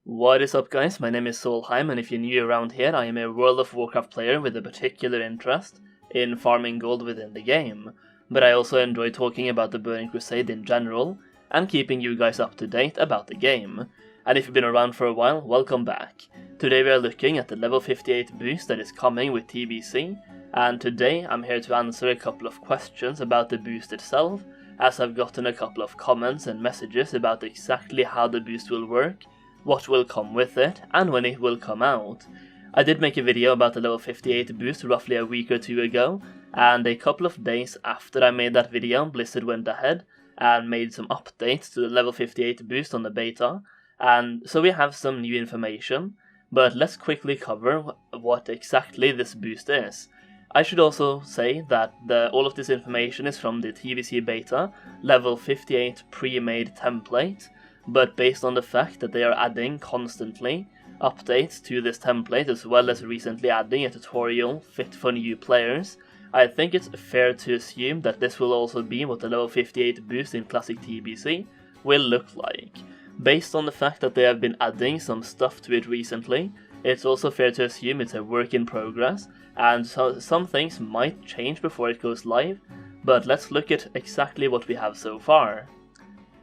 What is up, guys? My name is Solheim, and if you're new around here, I am a World of Warcraft player with a particular interest in farming gold within the game. But I also enjoy talking about the Burning Crusade in general, and keeping you guys up to date about the game. And if you've been around for a while, welcome back. Today we are looking at the level 58 boost that is coming with TBC, and today I'm here to answer a couple of questions about the boost itself, as I've gotten a couple of comments and messages about exactly how the boost will work, what will come with it, and when it will come out. I did make a video about the level 58 boost roughly a week or two ago, and a couple of days after I made that video, Blizzard went ahead and made some updates to the level 58 boost on the beta, and so we have some new information, but let's quickly cover what exactly this boost is. I should also say that all of this information is from the TBC beta level 58 pre-made template, but based on the fact that they are adding constantly updates to this template as well as recently adding a tutorial fit for new players, I think it's fair to assume that this will also be what the level 58 boost in Classic TBC will look like. Based on the fact that they have been adding some stuff to it recently, it's also fair to assume it's a work in progress, and so some things might change before it goes live, but let's look at exactly what we have so far.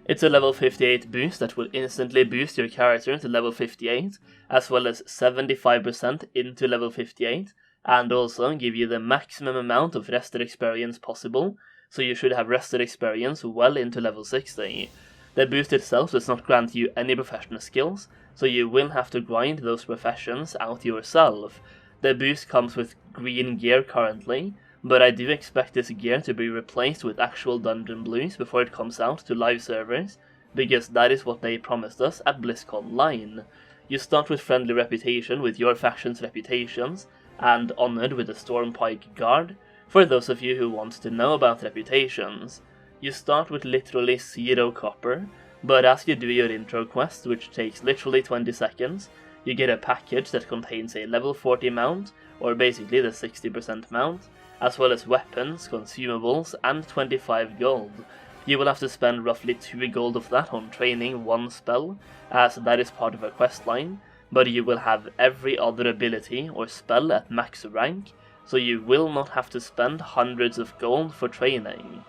It's a level 58 boost that will instantly boost your character to level 58, as well as 75% into level 58, and also give you the maximum amount of rested experience possible, so you should have rested experience well into level 60. The boost itself does not grant you any professional skills, so you will have to grind those professions out yourself. The boost comes with green gear currently, but I do expect this gear to be replaced with actual dungeon blues before it comes out to live servers, because that is what they promised us at BlizzConline. You start with friendly reputation with your faction's reputations, and honored with the Stormpike Guard, for those of you who want to know about reputations. You start with literally 0 copper, but as you do your intro quest, which takes literally 20 seconds, you get a package that contains a level 40 mount, or basically the 60% mount, as well as weapons, consumables, and 25 gold. You will have to spend roughly 2 gold of that on training one spell, as that is part of a questline, but you will have every other ability or spell at max rank, so you will not have to spend hundreds of gold for training.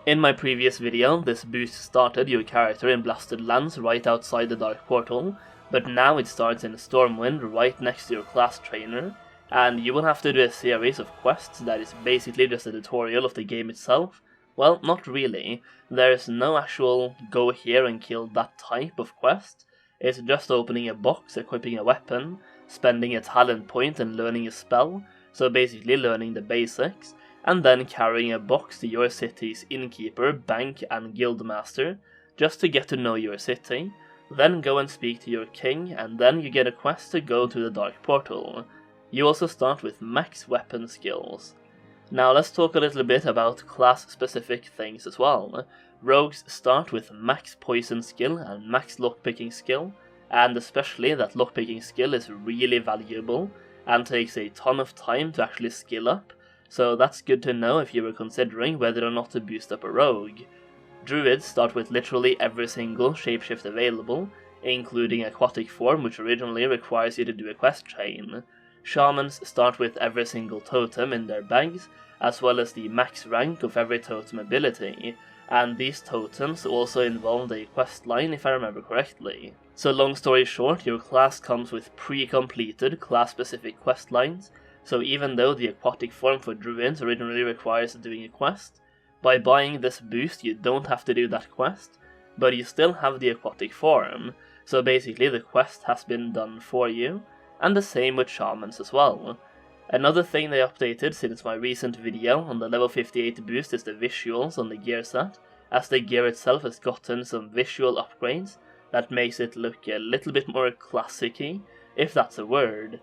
In my previous video, this boost started your character in Blasted Lands right outside the Dark Portal, but now it starts in Stormwind right next to your class trainer, and you will have to do a series of quests that is basically just a tutorial of the game itself. Well, not really. There's no actual go here and kill that type of quest. It's just opening a box, equipping a weapon, spending a talent point and learning a spell, so basically learning the basics, and then carrying a box to your city's innkeeper, bank and guildmaster, just to get to know your city, then go and speak to your king, and then you get a quest to go to the Dark Portal. You also start with max weapon skills. Now let's talk a little bit about class-specific things as well. Rogues start with max poison skill and max lockpicking skill, and especially that lockpicking skill is really valuable and takes a ton of time to actually skill up, so that's good to know if you were considering whether or not to boost up a rogue. Druids start with literally every single shapeshift available, including aquatic form, which originally requires you to do a quest chain. Shamans start with every single totem in their bags, as well as the max rank of every totem ability, and these totems also involve a questline if I remember correctly. So long story short, your class comes with pre-completed class-specific questlines, so even though the aquatic form for druids originally requires doing a quest, by buying this boost you don't have to do that quest, but you still have the aquatic form, so basically the quest has been done for you, and the same with shamans as well. Another thing they updated since my recent video on the level 58 boost is the visuals on the gear set, as the gear itself has gotten some visual upgrades that makes it look a little bit more classic-y, if that's a word.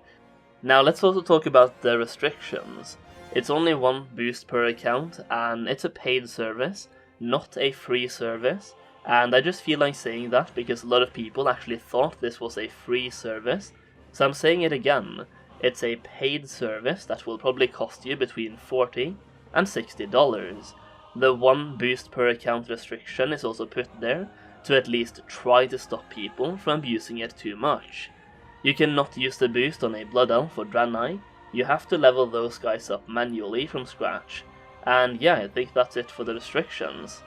Now let's also talk about the restrictions. It's only 1 boost per account, and it's a paid service, not a free service, and I just feel like saying that because a lot of people actually thought this was a free service. So I'm saying it again, it's a paid service that will probably cost you between $40 and $60. The 1 boost per account restriction is also put there to at least try to stop people from using it too much. You cannot use the boost on a Blood Elf or Draenei, you have to level those guys up manually from scratch. And yeah, I think that's it for the restrictions.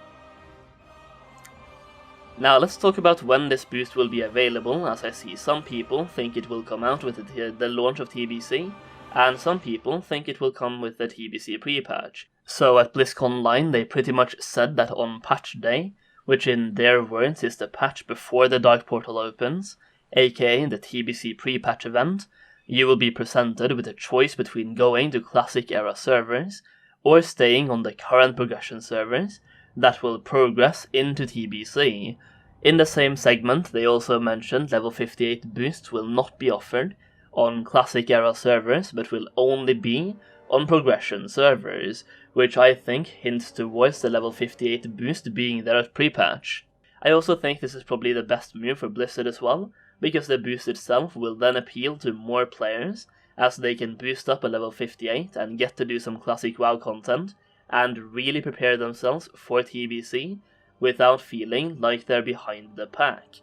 Now let's talk about when this boost will be available, as I see some people think it will come out with the launch of TBC, and some people think it will come with the TBC pre-patch. So at BlizzConline they pretty much said that on patch day, which in their words is the patch before the Dark Portal opens, aka the TBC pre-patch event, you will be presented with a choice between going to Classic era servers, or staying on the current progression servers that will progress into TBC. In the same segment they also mentioned level 58 boosts will not be offered on Classic era servers, but will only be on progression servers, which I think hints towards the level 58 boost being there at pre-patch. I also think this is probably the best move for Blizzard as well, because the boost itself will then appeal to more players, as they can boost up a level 58 and get to do some classic WoW content, and really prepare themselves for TBC, without feeling like they're behind the pack.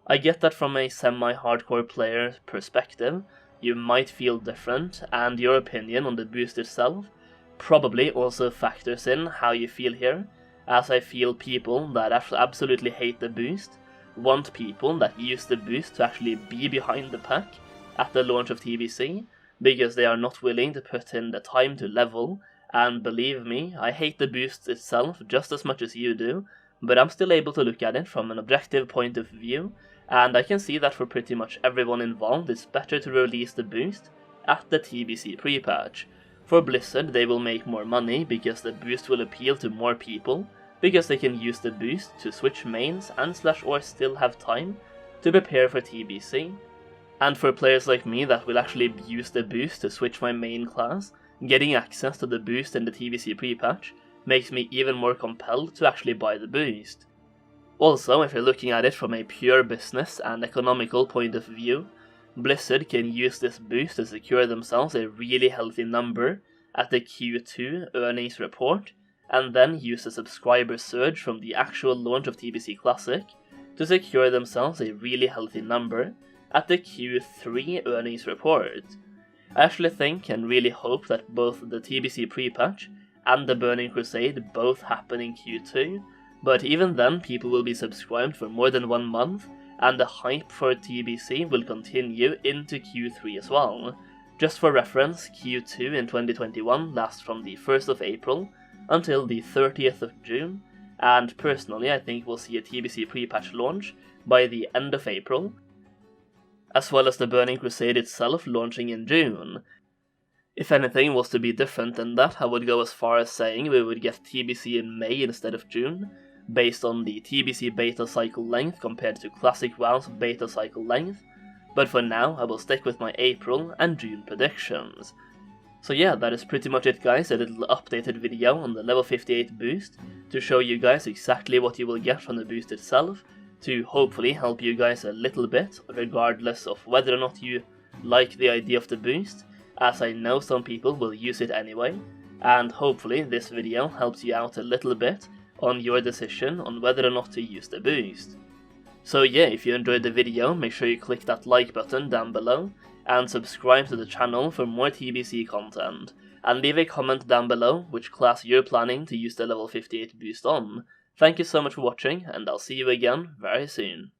I get that from a semi-hardcore player perspective, you might feel different, and your opinion on the boost itself probably also factors in how you feel here, as I feel people that absolutely hate the boost want people that use the boost to actually be behind the pack at the launch of TBC, because they are not willing to put in the time to level, and believe me, I hate the boost itself just as much as you do, but I'm still able to look at it from an objective point of view, and I can see that for pretty much everyone involved it's better to release the boost at the TBC pre-patch. For Blizzard they will make more money because the boost will appeal to more people, because they can use the boost to switch mains and /or still have time to prepare for TBC. And for players like me that will actually use the boost to switch my main class, getting access to the boost in the TBC pre-patch makes me even more compelled to actually buy the boost. Also, if you're looking at it from a pure business and economical point of view, Blizzard can use this boost to secure themselves a really healthy number at the Q2 earnings report, and then use a subscriber surge from the actual launch of TBC Classic to secure themselves a really healthy number at the Q3 earnings report. I actually think and really hope that both the TBC pre-patch and the Burning Crusade both happen in Q2, but even then people will be subscribed for more than 1 month, and the hype for TBC will continue into Q3 as well. Just for reference, Q2 in 2021 lasts from the 1st of April until the 30th of June, and personally I think we'll see a TBC pre-patch launch by the end of April, as well as the Burning Crusade itself launching in June. If anything was to be different than that, I would go as far as saying we would get TBC in May instead of June, based on the TBC beta cycle length compared to Classic WoW's beta cycle length, but for now I will stick with my April and June predictions. So yeah, that is pretty much it guys, a little updated video on the level 58 boost, to show you guys exactly what you will get from the boost itself, to hopefully help you guys a little bit, regardless of whether or not you like the idea of the boost, as I know some people will use it anyway, and hopefully this video helps you out a little bit on your decision on whether or not to use the boost. So yeah, if you enjoyed the video, make sure you click that like button down below, and subscribe to the channel for more TBC content, and leave a comment down below which class you're planning to use the level 58 boost on. Thank you so much for watching, and I'll see you again very soon.